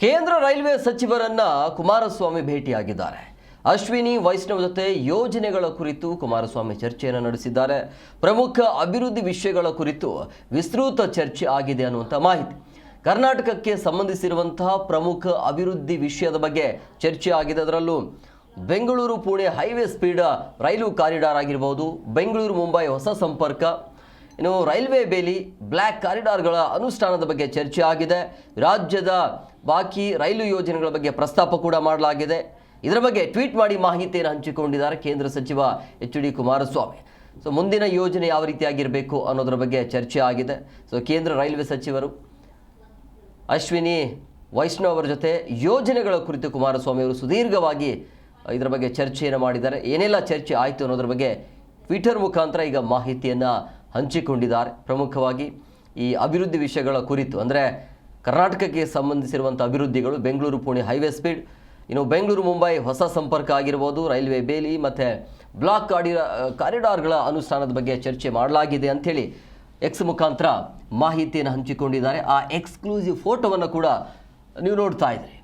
ಕೇಂದ್ರ ರೈಲ್ವೆ ಸಚಿವರನ್ನ ಕುಮಾರಸ್ವಾಮಿ ಭೇಟಿಯಾಗಿದ್ದಾರೆ. ಅಶ್ವಿನಿ ವೈಷ್ಣವ್ ಜೊತೆ ಯೋಜನೆಗಳ ಕುರಿತು ಕುಮಾರಸ್ವಾಮಿ ಚರ್ಚೆಯನ್ನು ನಡೆಸಿದ್ದಾರೆ. ಪ್ರಮುಖ ಅಭಿವೃದ್ಧಿ ವಿಷಯಗಳ ಕುರಿತು ವಿಸ್ತೃತ ಚರ್ಚೆ ಆಗಿದೆ ಅನ್ನುವಂಥ ಮಾಹಿತಿ. ಕರ್ನಾಟಕಕ್ಕೆ ಸಂಬಂಧಿಸಿರುವಂತಹ ಪ್ರಮುಖ ಅಭಿವೃದ್ಧಿ ವಿಷಯದ ಬಗ್ಗೆ ಚರ್ಚೆ ಆಗಿದೆ. ಅದರಲ್ಲೂ ಬೆಂಗಳೂರು ಪುಣೆ ಹೈವೇ ಸ್ಪೀಡ್ ರೈಲು ಕಾರಿಡಾರ್ ಆಗಿರಬಹುದು, ಬೆಂಗಳೂರು ಮುಂಬೈ ಹೊಸ ಸಂಪರ್ಕ, ಇನ್ನು ರೈಲ್ವೆ ಬೇಲಿ, ಬ್ಲ್ಯಾಕ್ ಕಾರಿಡಾರ್ಗಳ ಅನುಷ್ಠಾನದ ಬಗ್ಗೆ ಚರ್ಚೆ ಆಗಿದೆ. ರಾಜ್ಯದ ಬಾಕಿ ರೈಲು ಯೋಜನೆಗಳ ಬಗ್ಗೆ ಪ್ರಸ್ತಾಪ ಕೂಡ ಮಾಡಲಾಗಿದೆ. ಇದರ ಬಗ್ಗೆ ಟ್ವೀಟ್ ಮಾಡಿ ಮಾಹಿತಿಯನ್ನು ಹಂಚಿಕೊಂಡಿದ್ದಾರೆ ಕೇಂದ್ರ ಸಚಿವ ಎಚ್.ಡಿ. ಕುಮಾರಸ್ವಾಮಿ. ಮುಂದಿನ ಯೋಜನೆ ಯಾವ ರೀತಿಯಾಗಿರಬೇಕು ಅನ್ನೋದರ ಬಗ್ಗೆ ಚರ್ಚೆ ಆಗಿದೆ. ಕೇಂದ್ರ ರೈಲ್ವೆ ಸಚಿವರು ಅಶ್ವಿನಿ ವೈಷ್ಣವ್ ಅವರ ಜೊತೆ ಯೋಜನೆಗಳ ಕುರಿತು ಕುಮಾರಸ್ವಾಮಿ ಅವರು ಸುದೀರ್ಘವಾಗಿ ಇದರ ಬಗ್ಗೆ ಚರ್ಚೆಯನ್ನು ಮಾಡಿದ್ದಾರೆ. ಏನೆಲ್ಲ ಚರ್ಚೆ ಆಯಿತು ಅನ್ನೋದ್ರ ಬಗ್ಗೆ ಟ್ವಿಟರ್ ಮುಖಾಂತರ ಈಗ ಮಾಹಿತಿಯನ್ನು ಹಂಚಿಕೊಂಡಿದ್ದಾರೆ. ಪ್ರಮುಖವಾಗಿ ಈ ಅಭಿವೃದ್ಧಿ ವಿಷಯಗಳ ಕುರಿತು, ಅಂದರೆ ಕರ್ನಾಟಕಕ್ಕೆ ಸಂಬಂಧಿಸಿರುವಂಥ ಅಭಿವೃದ್ಧಿಗಳು, ಬೆಂಗಳೂರು ಪುಣೆ ಹೈವೇ ಸ್ಪೀಡ್, ಇನ್ನು ಬೆಂಗಳೂರು ಮುಂಬೈ ಹೊಸ ಸಂಪರ್ಕ ಆಗಿರ್ಬೋದು, ರೈಲ್ವೆ ಬೇಲಿ ಮತ್ತು ಬ್ಲಾಕ್ ಕಾರಿಡಾರ್ಗಳ ಅನುಷ್ಠಾನದ ಬಗ್ಗೆ ಚರ್ಚೆ ಮಾಡಲಾಗಿದೆ ಅಂಥೇಳಿ ಎಕ್ಸ್ ಮುಖಾಂತರ ಮಾಹಿತಿಯನ್ನು ಹಂಚಿಕೊಂಡಿದ್ದಾರೆ. ಆ ಎಕ್ಸ್ಕ್ಲೂಸಿವ್ ಫೋಟೋವನ್ನು ಕೂಡ ನೀವು ನೋಡ್ತಾ ಇದ್ದೀರಿ.